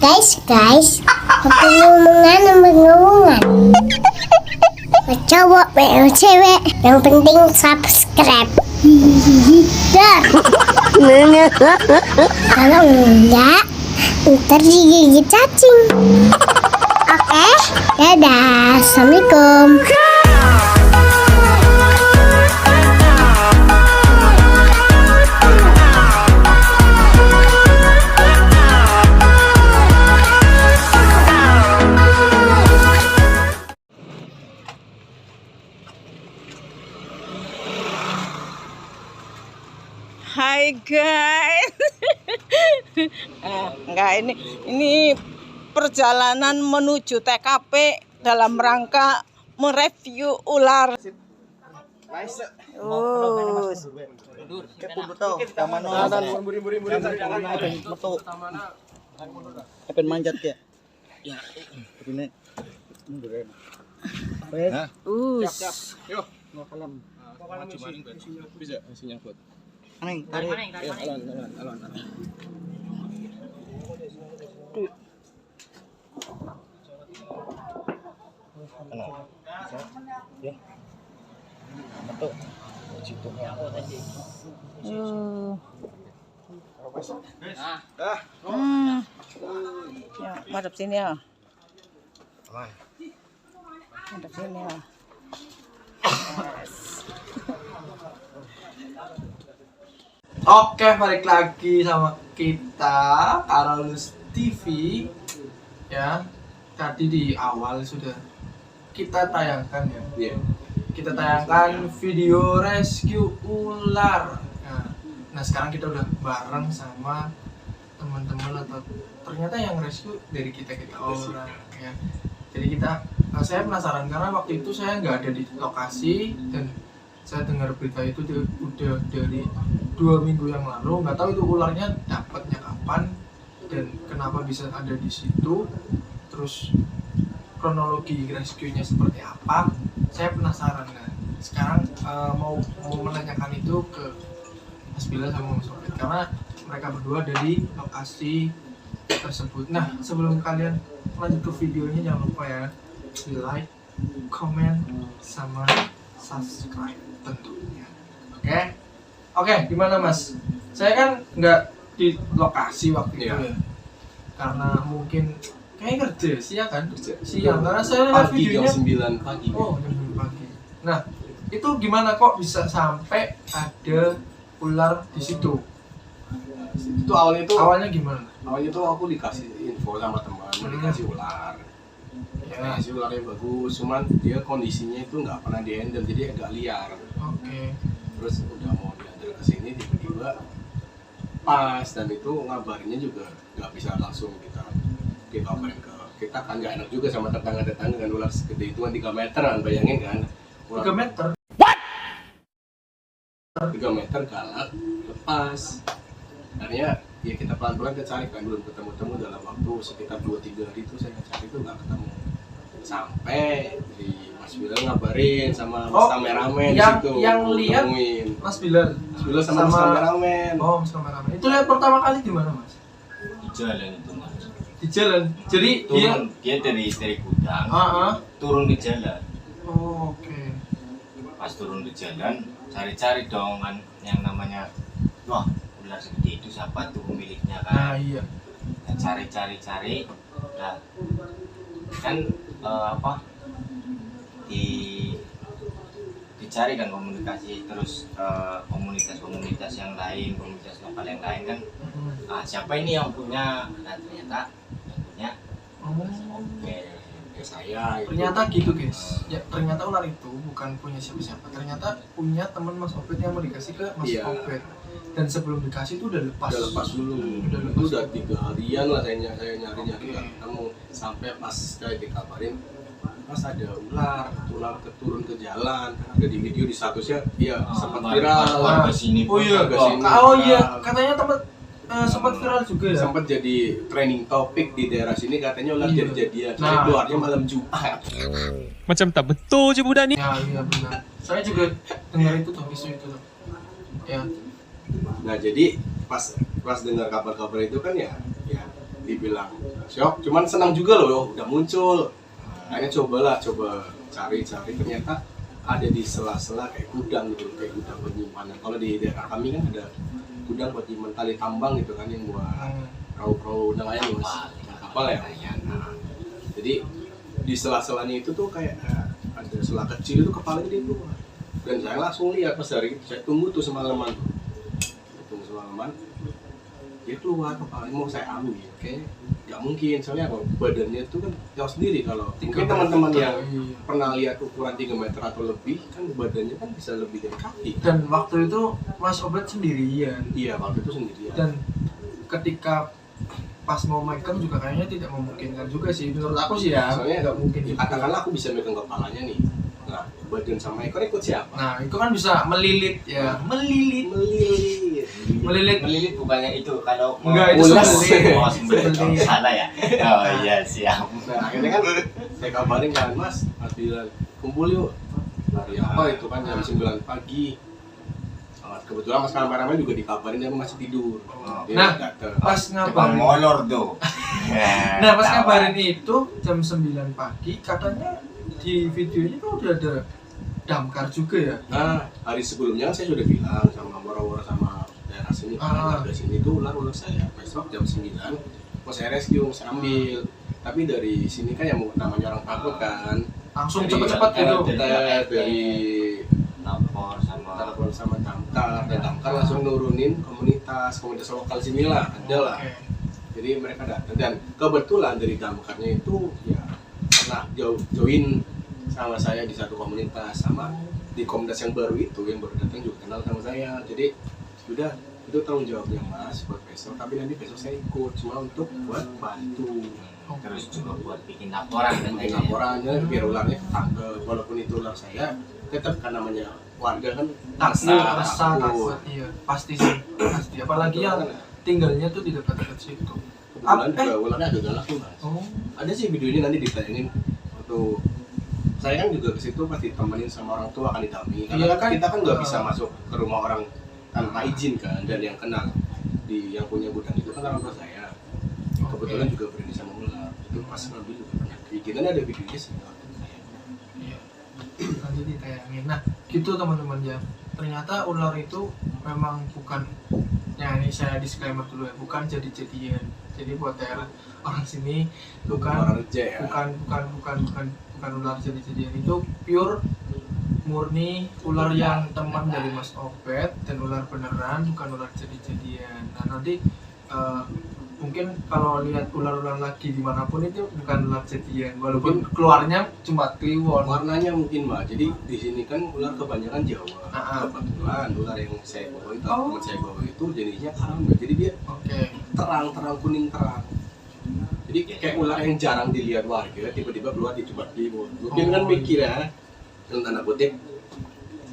Guys, ngomongan. Cowok, cewek, yang penting subscribe. Dar. Kalau enggak, ntar digigit cacing. Oke, dadah, assalamualaikum. Hai guys. Enggak, ini perjalanan menuju TKP dalam rangka mereview ular. Manjat ya. Ya. Ini mundur ya. Yuk, mau kalam. Bisa nyangkut. Aneh, tarik. Alon. Ya. Betul. Situ. Ya, madep sini ya. Madep sini ya. Oke, balik lagi sama kita Karolus TV. Ya, tadi di awal sudah kita tayangkan ya. Iya. Kita tayangkan video rescue ular. Nah, sekarang kita udah bareng sama teman-teman atau ternyata yang rescue dari kita orang ya. Jadi saya penasaran karena waktu itu saya nggak ada di lokasi dan saya dengar berita itu udah dari 2 minggu yang lalu. Nggak tahu itu ularnya dapatnya kapan dan kenapa bisa ada di situ, terus kronologi rescue-nya seperti apa. Saya penasaran. Nah, sekarang mau menanyakan itu ke Mas Bilal sama Mas Obed karena mereka berdua ada di lokasi tersebut. Nah, sebelum kalian lanjut ke videonya jangan lupa ya di like, comment, sama subscribe tentunya. Oke, gimana Mas? Saya kan nggak di lokasi waktu itu ya, karena mungkin kayaknya kerja siang karena saya lihat Pagi videonya jam 9 pagi. Oh, jam 9 pagi. Nah, itu gimana kok bisa sampai ada ular di situ? Itu awalnya Gimana? Awalnya tuh aku dikasih info sama teman, dikasih ular. Ya, si ularnya bagus, cuman dia kondisinya itu nggak pernah di-handle, jadi agak liar. Oke. Terus udah mau diantar ke sini tiba-tiba pas, dan itu ngabarinnya juga nggak bisa langsung kita kabarin ke kita kan, nggak enak juga sama tetangga-tetangga kan, ular segede itu kan 3 meteran, bayangin kan. 3 meter? 3 meter galak, lepas. Akhirnya ya kita pelan-pelan kita cari kan, belum ketemu-temu dalam waktu sekitar 2-3 hari itu saya cari itu nggak ketemu. Sampai di Mas Bilal ngabarin sama Mas kameramen di situ. Yang lihat Mas Bilal sama Mas kameramen. Oh, Mas kameramen. Itu lihat pertama kali di mana, Mas? Di jalan itu, Mas. Di jalan. Jadi dia dari gudang turun ke jalan. Oh, oke. Pas turun ke jalan cari-cari dong kan, yang namanya wah ular segede itu siapa tuh pemiliknya Nah, kan. iya. Dan cari udah kan dicari kan komunikasi terus komunitas yang lain, komunitas lokal yang lain kan. Siapa ini yang punya? Nah, ternyata yang punya oke saya itu. Ternyata gitu guys. Ya, ternyata ular itu bukan punya siapa-siapa. Ternyata punya teman Mas Obed yang mau dikasih ke Mas Obed. Dan sebelum dikasih itu udah lepas dulu. Itu udah 3 harian lah saya nyari nggak ketemu, sampai pas saya dikabarin pas ada ular turun ke jalan, ada di video di statusnya, sempat viral. Warga sini pun Katanya sempat viral juga ya. Sempat jadi trending topik di daerah sini, katanya ular jadi-jadian. Nah, keluarnya malam Jumat. Macam tak betul je budak ni. Ya, iya benar. Saya juga dengar itu tuh, isu itu tuh. Ya. Nah, jadi pas dengar kabar-kabar itu kan ya dibilang syok, cuman senang juga loh, udah muncul. Akhirnya coba cari-cari, ternyata ada di sela-sela kayak gudang gitu, kayak gudang penyimpanan. Kalau di daerah kami kan ada gudang buat nyimpan tali tambang gitu kan, yang buat perahu-perahu nelayan nih mas, kapal ya. Jadi di sela-selanya itu tuh kayak ada sela kecil itu kepalanya dia keluar. Dan saya langsung lihat pas hari itu, saya tunggu tuh semalaman dia keluar kepalanya, mau saya ambil kayak nggak mungkin, soalnya apa, badannya tuh kan tahu sendiri kalau mungkin teman-teman yang pernah lihat ukuran 3 meter atau lebih kan badannya kan bisa lebih dari kaki. Dan waktu itu Mas Obet sendirian. Iya, waktu itu sendirian. Dan ketika pas mau megang juga kayaknya tidak memungkinkan juga sih menurut aku sih ya. Soalnya nggak mungkin juga. katakanlah aku bisa megang kepalanya nih, nah badan sama ekor ikut siapa? Nah itu kan bisa melilit ya, melilit bukannya itu kalau mau enggak, itu ulas. sembelih kalau salah ya. Oh iya siap. Nah akhirnya kan saya kabarin kan mas bilang kumpul yuk, hari apa itu kan jam 9 pagi. Kebetulan mas kameramen juga dikabarin dia masih tidur. Dia Nah, datang. pas Tukang ngabarin molor tuh. nah pas ngabarin itu jam 9 pagi katanya di videonya tuh udah ada damkar juga ya. Nah hari sebelumnya kan saya sudah bilang sama wara-wara sama daerah sini, warga sini tuh ular saya besok jam 9 mau saya rescue, mau saya ambil. Tapi dari sini kan yang namanya orang takut kan, Langsung Jadi, cepet-cepet gitu. dari Lapor sama damkar, dan damkar langsung nurunin komunitas lokal sini lah, ada lah. Oke. Jadi mereka datang, dan kebetulan dari damkarnya itu ya pernah join sama saya di satu komunitas, sama di komunitas yang baru itu yang baru datang juga kenal sama saya. Jadi udah itu tanggung jawabnya mas buat besok, tapi nanti besok saya ikut cuma untuk buat bantu, terus juga buat bikin laporan bikin laporannya biar ularnya ketangkep. Walaupun itu ular saya, tetap kan namanya warga kan takut. Iya pasti sih, pasti apalagi yang tinggalnya tuh di dekat-dekat situ. Kebetulan juga ularnya agak galak nih mas. Oh. Ada sih videonya, nanti ditayangin waktu saya kan juga ke situ pasti ditemenin sama orang tua, akan didampingi karena Iya kan? kita kan nggak bisa masuk ke rumah orang tanpa izin kan, dan yang kenal di yang punya gudang itu kan orang tua saya. Kebetulan juga berani sama ular itu pas ngambil juga banyak bikinan, ada videonya sih. Iya. Nanti ditayangin. Nah, gitu teman-teman ya. Ternyata ular itu memang bukan, ya ini saya disclaimer dulu ya, bukan jadi-jadian. Jadi buat daerah orang sini bukan Orang reja ya. bukan ular jadi-jadian, itu pure murni ular yang teman dari Mas Obet dan ular beneran, bukan ular jadi-jadian. Nah nanti mungkin kalau lihat ular-ular lagi dimanapun itu bukan ular jadian, walaupun keluarnya cuma kliwon. Warnanya mungkin mbak, jadi di sini kan ular kebanyakan Jawa. Kebetulan ular yang saya bawa itu, teman saya bawa itu jenisnya karamel, jadi dia terang kuning terang. Jadi kayak ular yang jarang dilihat warga, tiba-tiba keluar di Jumat Kliwon. Mungkin kan mikir ya, dalam tanda kutip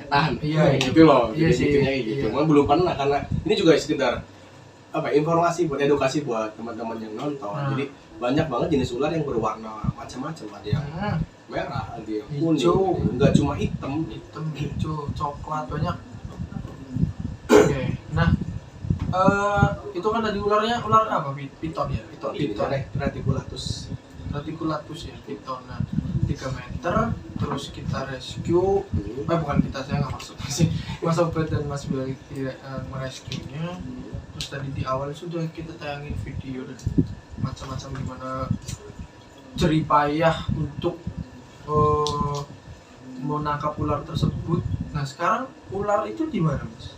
setan. Iya, gitu loh. Iya Jadi sih. mikirnya kayak gitu. Cuma belum pernah, karena ini juga sekedar informasi buat edukasi buat teman-teman yang nonton. Jadi banyak banget jenis ular yang berwarna macam-macam, ada yang merah, ada yang hijau, kuning, enggak cuma hitam, hijau, coklat, banyak. Oke, nah itu kan tadi ularnya ular apa? Piton ya? Piton. Reticulatus ya, piton. Nah, 3 meter, terus kita rescue. Bukan kita, saya nggak maksud sih. Mas Obet dan Mas Bilal merescue-nya. Terus tadi di awal sudah kita tayangin video dan macam-macam gimana jeripayah untuk menangkap ular tersebut. Nah sekarang ular itu di mana mas?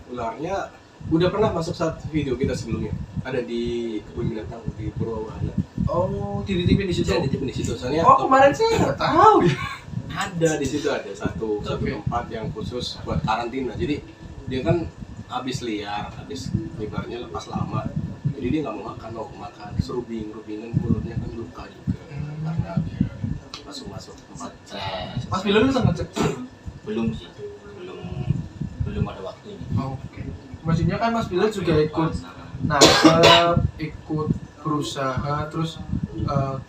Ularnya udah pernah masuk satu video kita sebelumnya, ada di kebun binatang di Purwawahana. Oh, dititipin di situ. Iya, dititipin di situ. Soalnya Kemarin saya nggak tahu ya. ada di situ, ada satu tempat yang khusus buat karantina. Jadi dia kan habis liar, habis ibaratnya lepas lama. Jadi dia nggak mau makan, serubingan mulutnya kan luka juga karena dia masuk tempat. Mas Bilal bisa ngecek? Belum sih, belum ada waktunya. Oke. Maksudnya kan Mas Bilal juga ikut ikut berusaha, terus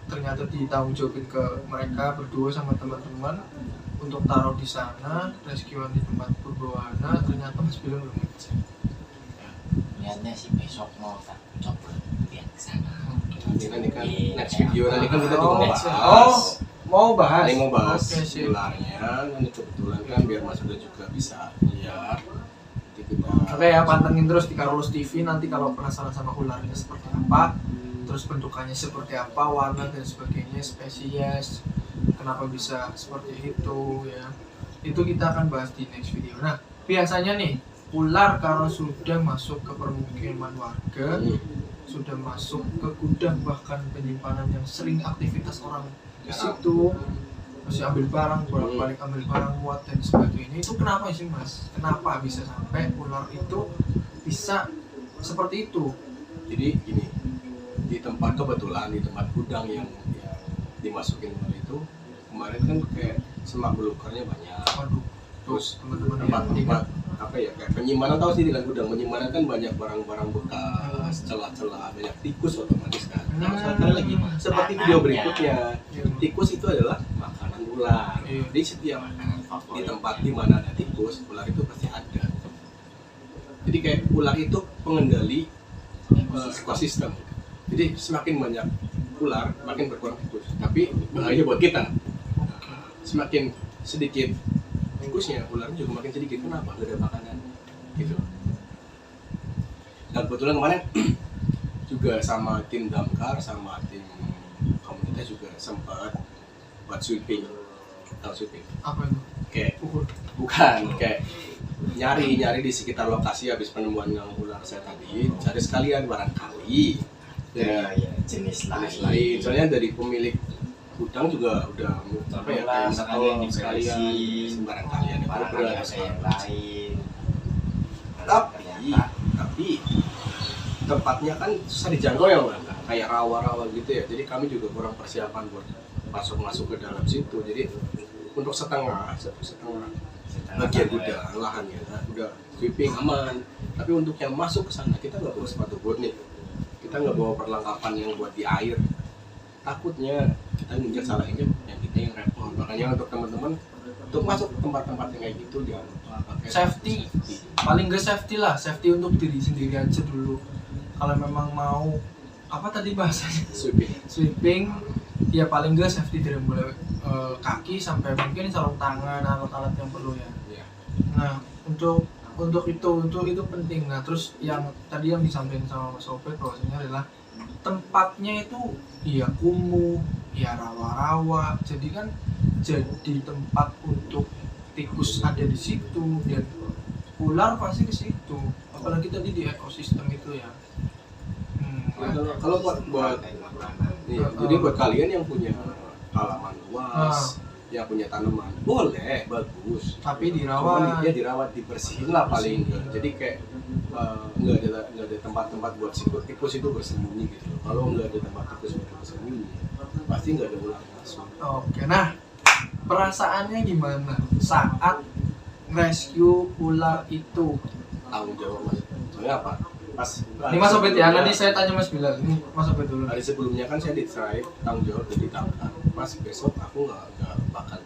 ternyata ditanggung jawabin ke mereka berdua sama teman-teman untuk taruh di sana, rescuean di tempat Purwawahana. Ternyata Mas Bilal belum ngecek. Niatnya sih besok mau tak coba lihat ke sana. nanti kan next video nanti kan kita juga bahas. Mau bahas? Ini mau bahas Oke, sip. ularnya, nanti kebetulan kan biar Mas Uda juga bisa lihat. Nanti kita Oke ya, pantengin terus di Karolus TV nanti kalau penasaran sama ularnya seperti apa, terus bentukannya seperti apa, warna dan sebagainya, spesies, kenapa bisa seperti itu ya. Itu kita akan bahas di next video. Nah, biasanya nih ular kalau sudah masuk ke permukiman warga, sudah masuk ke gudang bahkan penyimpanan yang sering aktivitas orang di situ, masih ambil barang, bolak-balik ambil barang muat dan sebagainya. Itu kenapa sih Mas? Kenapa bisa sampai ular itu bisa seperti itu? jadi gini, di tempat kebetulan di tempat gudang yang dimasukin ular itu kemarin kan kayak semak belukarnya banyak. Waduh, Terus teman-teman tempat-tempat apa ya kayak penyimpanan, tahu sih dengan gudang penyimpanan kan banyak barang-barang bekas, celah-celah, banyak tikus otomatis kan. Nah, sekarang lagi seperti video berikutnya, tikus itu adalah makanan ular. Jadi setiap di tempat di mana ada tikus, ular itu pasti ada. Jadi kayak ular itu pengendali ekosistem. Jadi semakin banyak ular, makin berkurang tikus. Tapi bahaya buat kita. Semakin sedikit tikusnya, ularnya juga makin sedikit. Kenapa? Gak ada makanan gitu. Dan kebetulan kemarin juga sama tim damkar sama tim komunitas juga sempat buat sweeping. Tahu sweeping? Apa itu? Kayak bukan kayak nyari di sekitar lokasi habis penemuan yang ular saya tadi, cari sekalian barangkali Ya, dari jenis jenis lain. lain. Soalnya dari pemilik gudang juga udah apa ya kayak sekalian sekalian dibersihin, barangkali ada barang berat ada yang lain. tapi tempatnya kan susah dijangkau ya Bang, kayak rawa-rawa gitu ya, jadi kami juga kurang persiapan buat masuk ke dalam situ. Jadi untuk setengah bagian gudang lahannya udah sweeping aman, tapi untuk yang masuk ke sana kita nggak bawa sepatu bot nih, kita nggak bawa perlengkapan yang buat di air, takutnya kita nginjak salah injak yang kita yang repot. Makanya untuk teman-teman untuk masuk ke tempat-tempat yang kayak gitu jangan lupa pakai Safety. Paling gak safety lah, safety untuk diri sendiri aja dulu. Kalau memang mau apa tadi bahasanya sweeping, ya paling gak safety dari mulai kaki sampai mungkin sarung tangan, alat-alat yang perlu ya. Iya. Nah, untuk itu penting. Nah, terus yang tadi yang disampaikan sama Mas Obet bahwasanya adalah tempatnya itu ya kumuh, ya rawa-rawa. Jadi kan jadi tempat untuk tikus ada di situ dan ular pasti ke situ. Apalagi tadi di ekosistem itu ya. Kalau buat iya, jadi buat kalian yang punya halaman luas, yang punya tanaman, boleh, bagus. Tapi Cuman dirawat. dia dirawat, dibersihin lah paling enggak. Jadi kayak nggak ada tempat-tempat buat si tikus itu bersembunyi gitu. Kalau nggak ada tempat tikus bersembunyi, pasti nggak ada ular masuk. Oke, nah perasaannya gimana saat rescue ular itu? Tanggung jawab Mas. Soalnya apa? Pas Ini Mas Obet ya, nanti saya tanya Mas Bilal. Ini Mas Obet dulu. hari sebelumnya kan saya di-try tanggung jawab dari damkar. Pas besok aku nggak bakal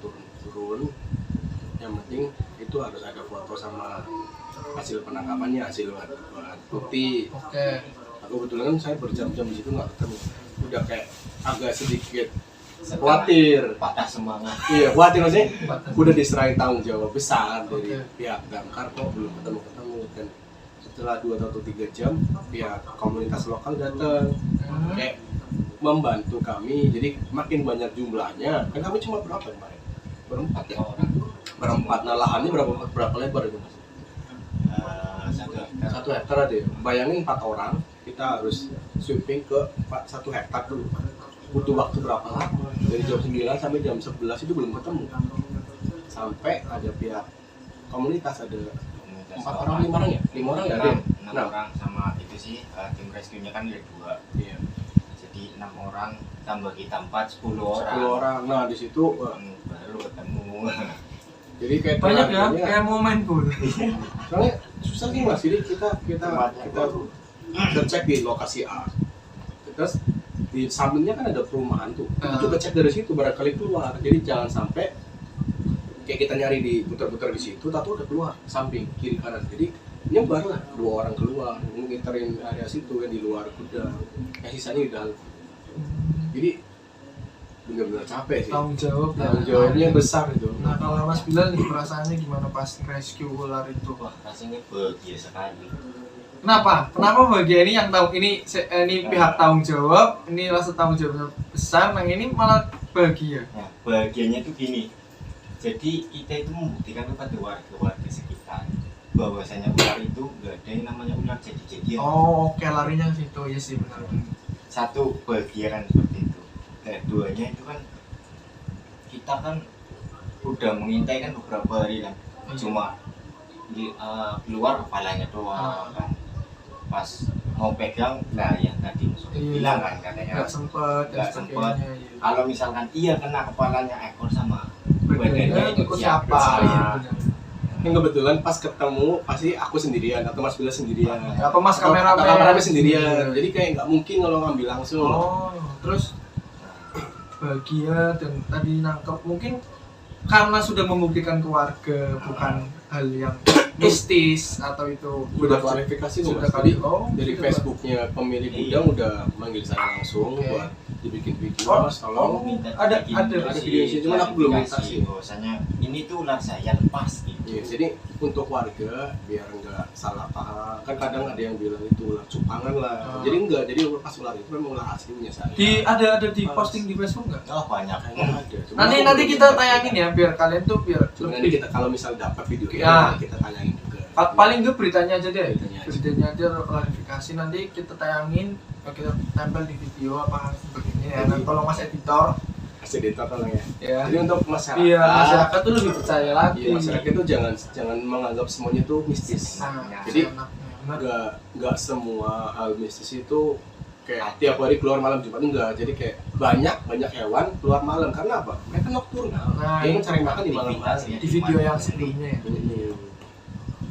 turun. Yang penting itu harus ada foto sama hasil penangkapannya, hasil buat bukti. Oke. Aku kebetulan kan saya berjam-jam di situ nggak ketemu. Udah kayak agak sedikit khawatir. Patah semangat. Iya, khawatir maksudnya. Udah diserahin tanggung jawab besar dari Oke. pihak damkar kok belum ketemu dan setelah 2 atau 3 jam pihak komunitas lokal datang kayak membantu kami, jadi makin banyak jumlahnya. Kan kami cuma berapa kemarin? Berempat ya? Berempat. Nah lahannya berapa lebar itu Mas? 1 hektar. 1 hektar aja ya? Bayangin 4 orang, kita harus sweeping ke 1 hektar dulu. Butuh waktu berapa lama? Dari jam 9 sampai jam 11 itu belum ketemu. Sampai ada pihak komunitas, ada 4 orang, 5 orang ya? 5 orang ya? 6 orang sama itu sih tim rescue-nya kan ada 2. Iya. Jadi 6 orang tambah kita 4, 10 orang. 10 orang. Nah di situ Baru ketemu. jadi kayak Banyak ya, tenaganya- kayak mau main bola. soalnya susah sih Mas. Jadi kita cek di lokasi A. Terus di sampingnya kan ada perumahan tuh. Kita juga cek dari situ barangkali keluar. Jadi jangan sampai kayak kita nyari di putar-putar di situ, tahu udah keluar samping kiri kanan. Jadi nyebar lah 2 orang keluar ngiterin area situ yang di luar gudang. Yang sisanya di dalam. Jadi benar-benar capek sih. Tanggung jawab ya. Tanggung jawabnya besar itu. Nah kalau Mas Bilal nih perasaannya gimana pas rescue ular itu? Wah, rasanya bahagia sekali. Kenapa? Kenapa bagian ini yang tahu ini pihak tanggung jawab, ini rasa tanggung jawabnya besar, yang ini malah bahagia. Nah, bahagianya tuh gini. Jadi kita itu membuktikan kepada warga sekitar bahwasanya ular itu nggak ada yang namanya ular jadi-jadian. Oh, oke, larinya ke situ ya sih benar. Satu, bahagia kan seperti itu. Dan duanya itu kan kita kan udah mengintai kan beberapa hari kan. Cuma keluar kepalanya doang kan. Pas mau pegang, nah yang tadi bilang kan katanya nggak sempet. kalau misalkan iya kena kepalanya ekor sama badannya ikut siapa? Yang kebetulan pas ketemu pasti aku sendirian atau Mas Bila sendirian. Apa Mas kameramen? Kameramen sendirian. Jadi kayak nggak mungkin kalau ngambil langsung. Oh, terus bahagia dan tadi nangkep mungkin karena sudah membuktikan ke warga bukan hal yang mistis atau itu Udah klarifikasi kok sudah Mas. kali Dari Facebooknya pemilik gudang udah manggil saya langsung buat dibikin video. Mas tolong. ada video sih, cuman aku belum minta sih. Bahwasanya ini tuh ular saya lepas gitu. Iya, jadi untuk warga biar nggak salah paham, kan kadang ada yang bilang itu ular cupangan lah. Jadi enggak, jadi pas ular itu memang ular aslinya saya. Ada di posting di Facebook nggak? Oh banyak. Kayaknya ada. Cuma Nanti aku kita belum tayangin ya biar kalian tuh biar Cuma nanti kita kalau misal dapat video Ya. kita tayangin juga. paling gue beritanya aja deh. Beritanya aja. Beritanya aja klarifikasi nanti kita tayangin, kita tempel di video apa begini ya. Nanti tolong Mas editor Kasih editor tolong ya. ya. Jadi untuk masyarakat, Iya, masyarakat tuh lebih percaya lagi. iya, masyarakat itu jangan menganggap semuanya itu mistis. Nah, Jadi enaknya. nggak semua hal mistis itu kayak tiap hari keluar malam Jumat, enggak. Jadi kayak banyak hewan keluar malam karena apa? Mereka nocturnal. Nah, Dia itu mencari makan di malam hari. di video yang sebelumnya ya.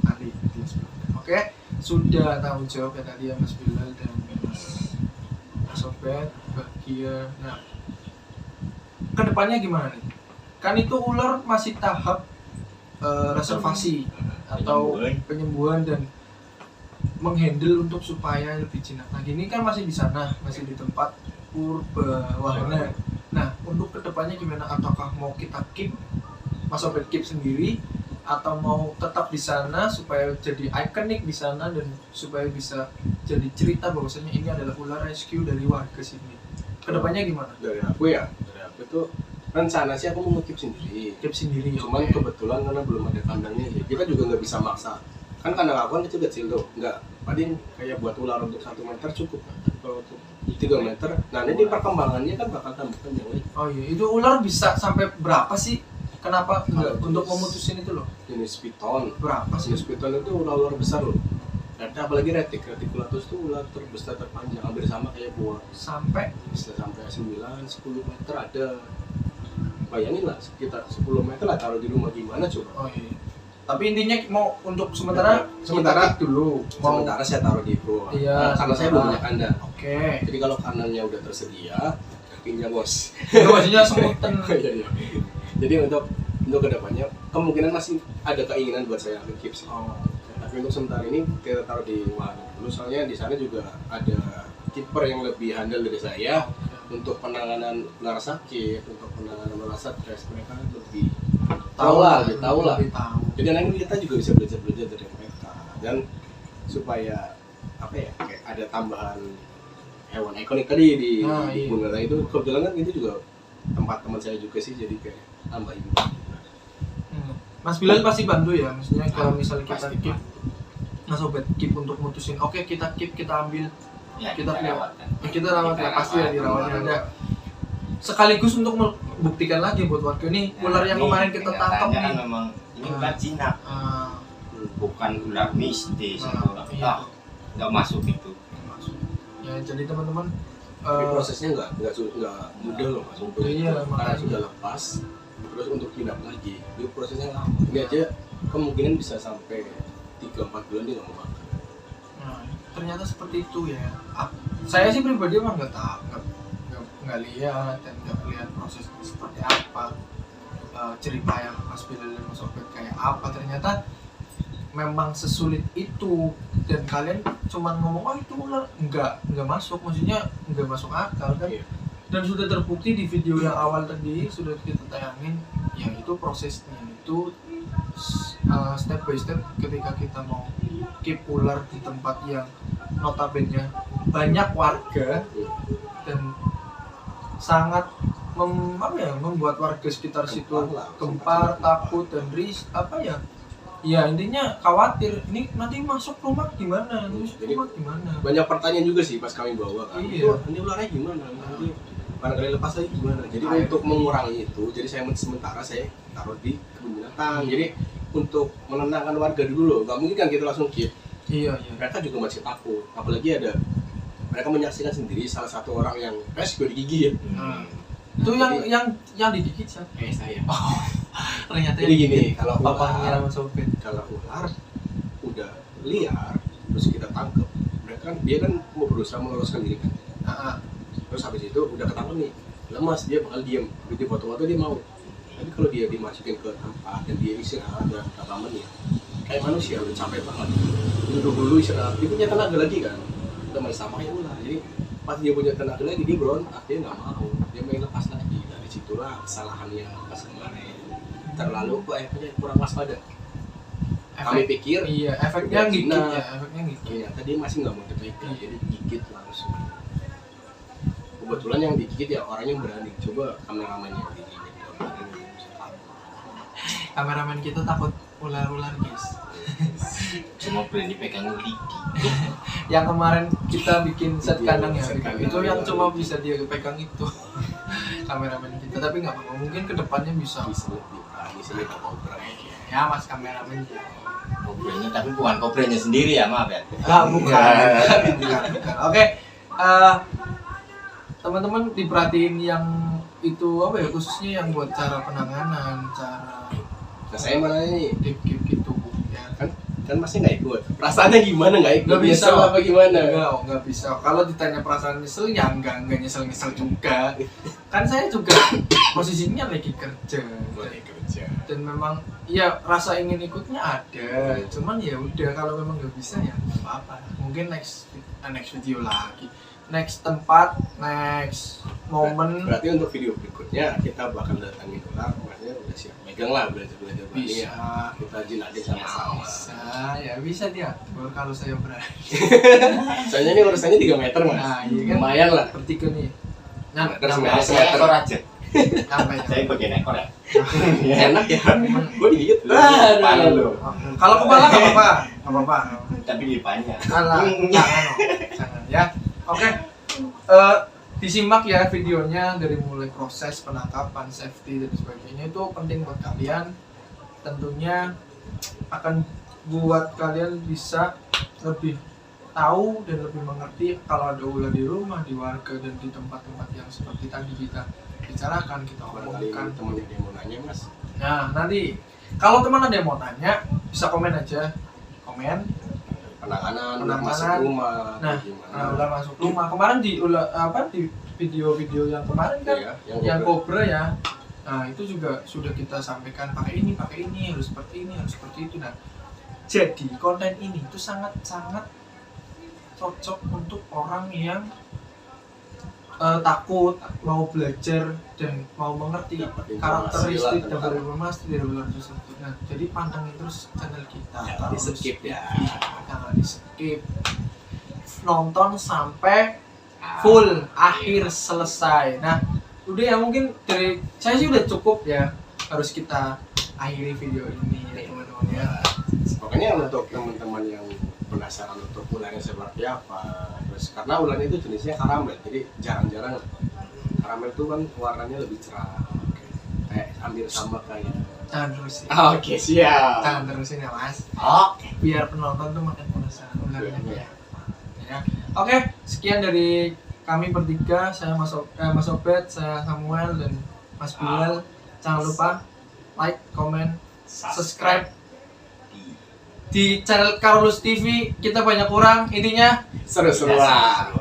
Tadi video sebelumnya. Oke, sudah tanggung jawab ya tadi ya Mas Bilal dan Mas Sobat bahagia. Nah, kedepannya gimana nih? Kan itu ular masih tahap reservasi atau penyembuhan dan menghandle untuk supaya lebih jinak lagi. Ini kan masih di sana, masih di tempat purba wahana. Nah, untuk kedepannya gimana? Ataukah mau kita keep, Mas Sobat keep sendiri, atau mau tetap di sana supaya jadi ikonik di sana dan supaya bisa jadi cerita bahwasanya ini adalah ular rescue dari warga sini. Kedepannya gimana? Dari aku itu rencana sih aku mau keep sendiri. Keep sendiri. Cuman kebetulan karena belum ada kandangnya, ya kita juga nggak bisa maksa. Kan kandang aku kan kecil-kecil tuh, nggak paling kayak buat ular untuk 1 meter cukup. Kalau untuk 3 meter, nah ini perkembangannya kan bakal tambah panjang lagi. Oh iya, itu ular bisa sampai berapa sih? Kenapa enggak untuk memutusin itu loh? Jenis piton. Berapa sih? Jenis piton itu ular besar loh. Ada apalagi reticulatus itu ular terbesar terpanjang, hampir sama kayak buah. Sampai Bisa sampai 9-10 meter ada. Bayangin lah, sekitar 10 meter lah taruh di rumah gimana coba. oh iya. Tapi intinya mau untuk sementara Sementara kita keep dulu. Mau Sementara saya taruh di bawah. Iya, Karena saya belum punya kandang. Oke. Jadi kalau kandangnya udah tersedia, kakinya bos. Itu maksudnya semutan. Iya, iya. Jadi untuk kedepannya kemungkinan masih ada keinginan buat saya keep sih. Oh. Tapi untuk sementara ini kita taruh di wahana dulu. Soalnya di sana juga ada kiper yang lebih handal dari saya untuk penanganan ular sakit, untuk penanganan ular stres. Mereka lebih tahu lah. Lebih tahu. Jadi nanti kita juga bisa belajar dari mereka dan supaya apa ya kayak ada tambahan hewan ikonik tadi di Iya. Bunga itu kebetulan kan itu juga tempat teman saya juga sih, jadi kayak tambah imbang. Mas Bilal pasti bantu ya, maksudnya kalau misalnya kita Pasti, keep, Mas Sobat keep untuk mutusin, oke kita keep, kita ambil, Ya, kita rawat. kita rawat ya, pasti ya dirawatnya ada. Sekaligus untuk membuktikan lagi buat warga ini ular yang kemarin kita tangkap kan nih. memang ini ular jinak, bukan ular mistis atau iya. nggak masuk itu. Ya jadi teman-teman Tapi prosesnya nggak mudah loh mas untuk Iya, karena makanya. sudah lepas terus untuk pindah lagi itu prosesnya lama. Ini aja kemungkinan bisa sampai 3-4 bulan dia nggak mau makan. nah, ternyata seperti itu ya. Saya sih pribadi emang nggak tahu, nggak lihat dan nggak lihat prosesnya seperti apa, cerita yang Mas Bilal dan Mas Sobat kayak apa. Ternyata memang sesulit itu dan kalian cuman ngomong oh itu ular, nggak masuk, maksudnya nggak masuk akal kan. Dan sudah terbukti di video yang awal tadi sudah kita tayangin, ya itu prosesnya itu step by step ketika kita mau keep ular di tempat yang notabene banyak warga dan sangat membuat warga sekitar situ gempar, takut dan ya intinya khawatir ini nanti masuk rumah gimana, Banyak pertanyaan juga sih pas kami bawa kan. Iya. Ini ularnya gimana? Nanti barangkali lepas lagi gimana? Jadi untuk mengurangi itu, jadi sementara saya taruh di kebun binatang. Jadi untuk menenangkan warga dulu loh. Gak mungkin kan kita langsung keep. Iya. Mereka juga masih takut. Apalagi mereka menyaksikan sendiri salah satu orang yang juga digigit. Itu yang digigit siapa? Saya. Ternyata Jadi gini, kalau papahnya ular, Sopet. kalau ular udah liar terus kita tangkep, dia kan mau berusaha meloloskan diri kan. Terus habis itu udah ketangkep nih, lemas, dia bakal diam. Di foto-foto dia mau. Tapi kalau dia dimasukin ke tempat dan dia istirahat dan berapa menit, kayak manusia udah capek banget. Dulu istirahat, dia punya tenaga lagi kan. Udah main sama kayak ular. Jadi pas dia punya tenaga lagi, dia berontak, dia nggak mau, dia main lepas lagi. Dari situlah kesalahannya pas kemarin. Terlalu kurang waspada. Kami pikir efeknya gigit ya, ternyata dia masih nggak mau dipegang, jadi gigit langsung. Kebetulan yang digigit ya orang yang berani. Coba kameramennya yang digigit. Kameramen kita takut ular-ular guys. Cuma berani pegang gigi. Yang kemarin kita bikin set kandang ya, set kandang. itu yang cuma bisa dia pegang itu kameramen kita. Tapi nggak apa-apa, mungkin kedepannya bisa lebih kobra. Ya mas kameramen ya. Kobranya tapi bukan kobranya sendiri ya, maaf ya. Bukan. Oke, teman-teman diperhatiin yang itu apa ya, khususnya yang buat cara penanganan, cara Saya mana nih? tip-tip gitu ya. Kan masih nggak ikut. Perasaannya gimana nggak ikut? Nggak bisa Nyesel apa gimana? Nggak bisa. Kalau ditanya perasaan nyesel ya nggak nyesel juga. Kan saya juga posisinya lagi kerja. Dan memang ya rasa ingin ikutnya ada. Cuman ya udah, kalau memang nggak bisa ya nggak apa-apa. Mungkin next video lagi. Next tempat, next momen. Berarti untuk video berikutnya kita bakal datangin ular, maksudnya udah siap megang lah, belajar berani Bisa. ya. Kita jilatin sama-sama. Bisa dia. Kalau saya berani. Soalnya ini urusannya 3 meter mas. Nah, iya kan? Lumayan lah. Bertiga nih. Nah, Terus Saya semeter. ekor aja. sampai. Saya bagian ekor ya. Enak ya. Gue digigit. Kepala lu. Kalau kepala nggak apa-apa. Tapi lipanya. Jangan ya. Oke. Disimak ya videonya dari mulai proses penangkapan, safety dan sebagainya, itu penting buat kalian. Tentunya akan buat kalian bisa lebih tahu dan lebih mengerti kalau ada ular di rumah, di warga, dan di tempat-tempat yang seperti tadi kita bicarakan, kita omongkan. Temen yang mau nanya mas. Nah, nanti kalau teman ada yang mau tanya, bisa komen aja. Komen. Penanganan masuk Penanganan. rumah. Nah, gimana? ular masuk rumah. Kemarin di video-video yang kemarin kan, Iya, yang kobra ya. Nah, itu juga sudah kita sampaikan pakai ini, harus seperti ini, harus seperti itu. Nah, jadi konten ini itu sangat-sangat cocok untuk orang yang takut, mau belajar dan mau mengerti Dapat informasi karakteristik lah, dari informasi dari ular tersebut. Nah, jadi pantengin terus channel kita. Jangan di skip ya. Jangan di skip. Nonton sampai full, akhir selesai. Nah, udah ya, mungkin dari saya sih udah cukup ya. Harus kita akhiri video ini ya teman-teman ya. Pokoknya untuk teman-teman yang penasaran untuk ularnya seperti apa, terus karena ularnya itu jenisnya karamel, jadi jarang-jarang karamel itu kan warnanya lebih cerah, kayak hampir sama kayak. Jangan terusin. Oke, siap. Jangan terusin ya mas. Oke. Biar penonton tuh makin penasaran ularnya Iya. ya. Oke, sekian dari kami bertiga. Saya Mas Obet, saya Samuel dan Mas Bilal. Jangan lupa like, comment, subscribe di channel Carlos TV. Kita banyak kurang, intinya Seru-seruan.